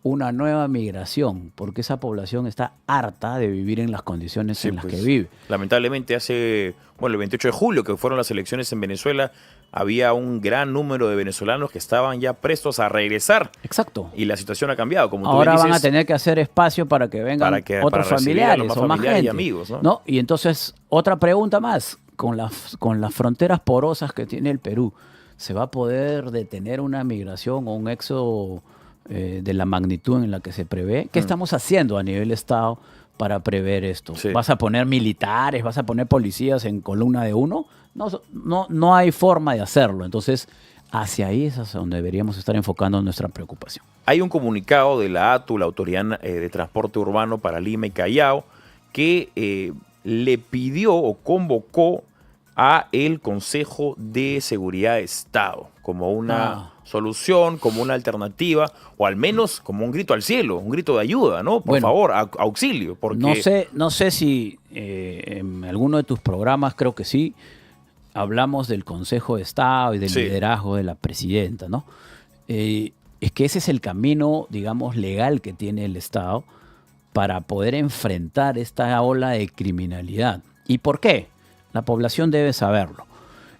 una nueva migración, porque esa población está harta de vivir en las condiciones en las que vive. Lamentablemente el 28 de julio, que fueron las elecciones en Venezuela, había un gran número de venezolanos que estaban ya prestos a regresar. Exacto. Y la situación ha cambiado. Como ahora tú dices, van a tener que hacer espacio para que vengan otros familiares o más gente. Y amigos, ¿no? Y entonces, otra pregunta más. Con las fronteras porosas que tiene el Perú, ¿se va a poder detener una migración o un éxodo de la magnitud en la que se prevé? ¿Qué estamos haciendo a nivel Estado para prever esto? Sí. ¿Vas a poner militares? ¿Vas a poner policías en columna de uno? No hay forma de hacerlo. Entonces, hacia ahí es hacia donde deberíamos estar enfocando nuestra preocupación. Hay un comunicado de la ATU, la Autoridad de Transporte Urbano para Lima y Callao, que le pidió o convocó a el Consejo de Seguridad de Estado como una solución, como una alternativa, o al menos como un grito al cielo, un grito de ayuda, ¿no? Por favor, auxilio. Porque no sé si en alguno de tus programas, creo que sí, hablamos del Consejo de Estado y del liderazgo de la presidenta, ¿no? Es que ese es el camino, digamos, legal que tiene el Estado para poder enfrentar esta ola de criminalidad. ¿Y por qué? La población debe saberlo.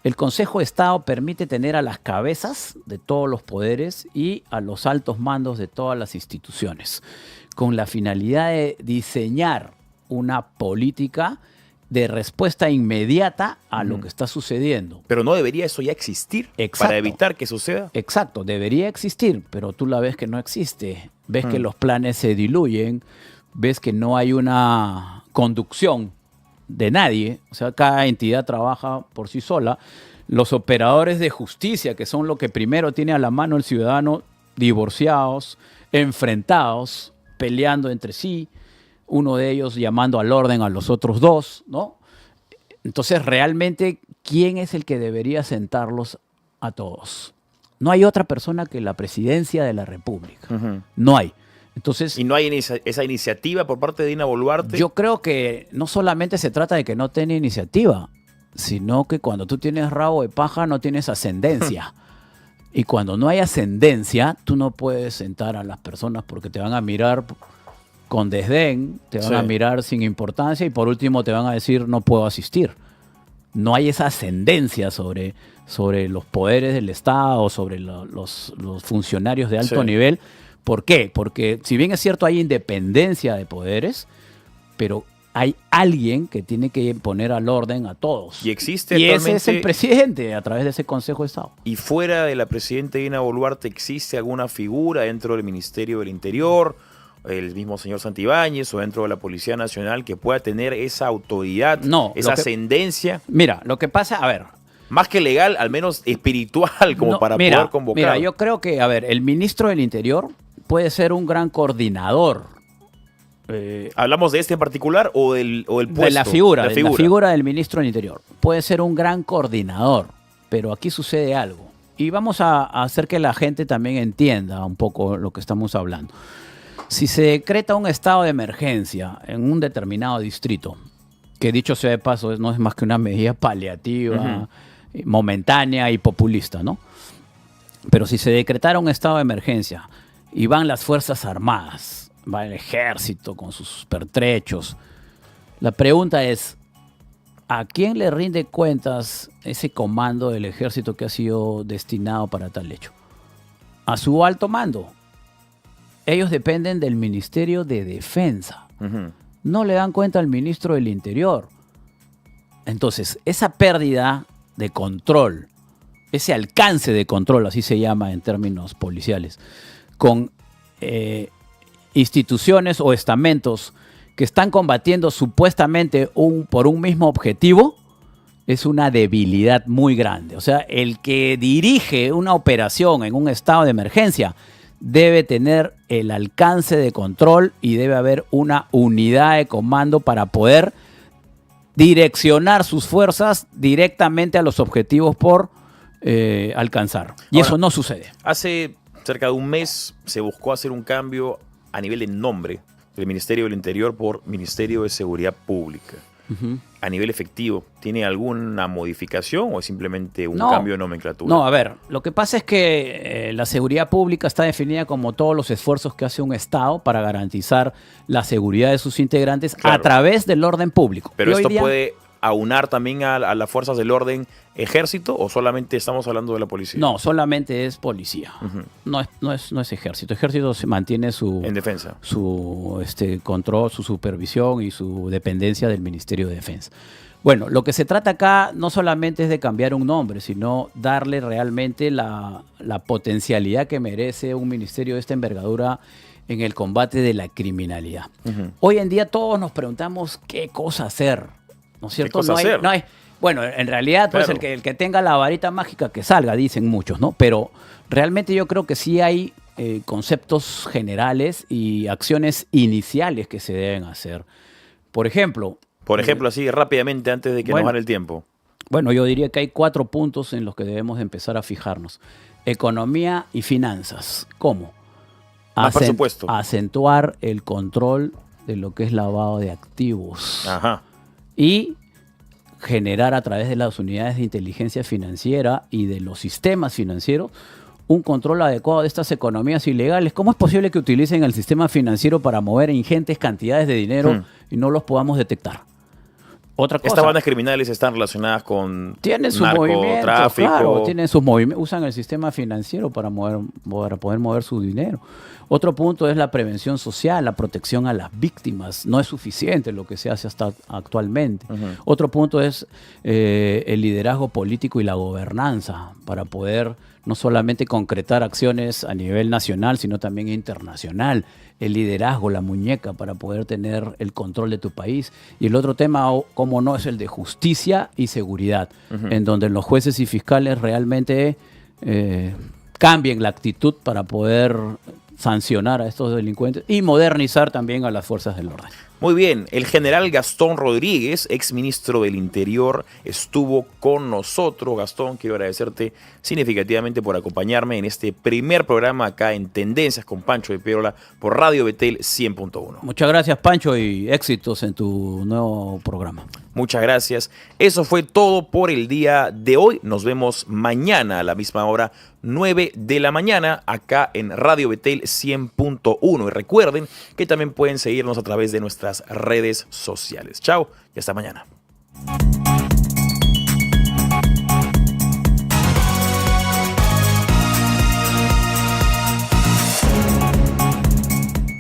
El Consejo de Estado permite tener a las cabezas de todos los poderes y a los altos mandos de todas las instituciones, con la finalidad de diseñar una política de respuesta inmediata a lo que está sucediendo. Pero no debería eso ya existir. Exacto. Para evitar que suceda. Exacto, debería existir, pero tú la ves que no existe. Ves que los planes se diluyen, ves que no hay una conducción de nadie, o sea, cada entidad trabaja por sí sola. Los operadores de justicia, que son lo que primero tiene a la mano el ciudadano, divorciados, enfrentados, peleando entre sí, uno de ellos llamando al orden a los otros dos, ¿no? Entonces, realmente, ¿quién es el que debería sentarlos a todos? No hay otra persona que la presidencia de la República. No hay. Entonces, ¿y no hay esa iniciativa por parte de Dina Boluarte? Yo creo que no solamente se trata de que no tenga iniciativa, sino que cuando tú tienes rabo de paja no tienes ascendencia. Y cuando no hay ascendencia, tú no puedes sentar a las personas porque te van a mirar con desdén, te van a mirar sin importancia y por último te van a decir no puedo asistir. No hay esa ascendencia sobre los poderes del Estado, sobre los funcionarios de alto nivel. ¿Por qué? Porque si bien es cierto hay independencia de poderes, pero hay alguien que tiene que poner al orden a todos. Y existe y actualmente, ese es el presidente a través de ese Consejo de Estado. Y fuera de la presidenta Dina Boluarte, ¿existe alguna figura dentro del Ministerio del Interior, el mismo señor Santibáñez, o dentro de la Policía Nacional que pueda tener esa autoridad, esa ascendencia? Mira, lo que pasa, a ver, más que legal, al menos espiritual, como para poder convocar. Mira, yo creo que, a ver, el ministro del Interior puede ser un gran coordinador. ¿Hablamos de este en particular o del puesto? De la figura del ministro del Interior. Puede ser un gran coordinador, pero aquí sucede algo. Y vamos a hacer que la gente también entienda un poco lo que estamos hablando. Si se decreta un estado de emergencia en un determinado distrito, que dicho sea de paso no es más que una medida paliativa, momentánea y populista, ¿no? Pero si se decretara un estado de emergencia y van las Fuerzas Armadas, va el ejército con sus pertrechos, la pregunta es, ¿a quién le rinde cuentas ese comando del ejército que ha sido destinado para tal hecho? A su alto mando. Ellos dependen del Ministerio de Defensa. No le dan cuenta al ministro del Interior. Entonces, esa pérdida de control, ese alcance de control, así se llama en términos policiales, con instituciones o estamentos que están combatiendo supuestamente por un mismo objetivo, es una debilidad muy grande. O sea, el que dirige una operación en un estado de emergencia debe tener el alcance de control y debe haber una unidad de comando para poder direccionar sus fuerzas directamente a los objetivos por alcanzar. Y ahora, eso no sucede. Hace cerca de un mes se buscó hacer un cambio a nivel de nombre del Ministerio del Interior por Ministerio de Seguridad Pública. A nivel efectivo, ¿tiene alguna modificación o es simplemente un cambio de nomenclatura? No, a ver, lo que pasa es que la seguridad pública está definida como todos los esfuerzos que hace un Estado para garantizar la seguridad de sus integrantes a través del orden público. Pero esto puede aunar también a las fuerzas del orden ejército o solamente estamos hablando de la policía? No, solamente es policía. No es ejército. Ejército se mantiene en defensa. Su control, su supervisión y su dependencia del Ministerio de Defensa. Bueno, lo que se trata acá no solamente es de cambiar un nombre, sino darle realmente la potencialidad que merece un ministerio de esta envergadura en el combate de la criminalidad. Hoy en día todos nos preguntamos qué cosa hacer, ¿no es cierto? No hay, bueno, en realidad pues el que tenga la varita mágica que salga, dicen muchos, ¿no? Pero realmente yo creo que sí hay conceptos generales y acciones iniciales que se deben hacer. Por ejemplo, así rápidamente antes de que nos gane el tiempo. Bueno, yo diría que hay 4 puntos en los que debemos empezar a fijarnos. Economía y finanzas. ¿Cómo? Presupuesto. Acentuar el control de lo que es lavado de activos. Y generar a través de las unidades de inteligencia financiera y de los sistemas financieros un control adecuado de estas economías ilegales. ¿Cómo es posible que utilicen el sistema financiero para mover ingentes cantidades de dinero y no los podamos detectar? Otra cosa. Estas bandas criminales están relacionadas con narcotráfico. Claro, tienen sus movimientos, usan el sistema financiero para poder mover su dinero. Otro punto es la prevención social, la protección a las víctimas. No es suficiente lo que se hace hasta actualmente. Otro punto es el liderazgo político y la gobernanza para poder no solamente concretar acciones a nivel nacional, sino también internacional. El liderazgo, la muñeca para poder tener el control de tu país. Y el otro tema, como no, es el de justicia y seguridad, en donde los jueces y fiscales realmente cambien la actitud para poder sancionar a estos delincuentes y modernizar también a las fuerzas del orden. Muy bien, el general Gastón Rodríguez, exministro del Interior, estuvo con nosotros. Gastón, quiero agradecerte significativamente por acompañarme en este primer programa acá en Tendencias con Pancho de Piérola por Radio Betel 100.1. Muchas gracias, Pancho, y éxitos en tu nuevo programa. Muchas gracias. Eso fue todo por el día de hoy. Nos vemos mañana a la misma hora, 9 de la mañana, acá en Radio Betel 100.1. Y recuerden que también pueden seguirnos a través de nuestras redes sociales. Chao y hasta mañana.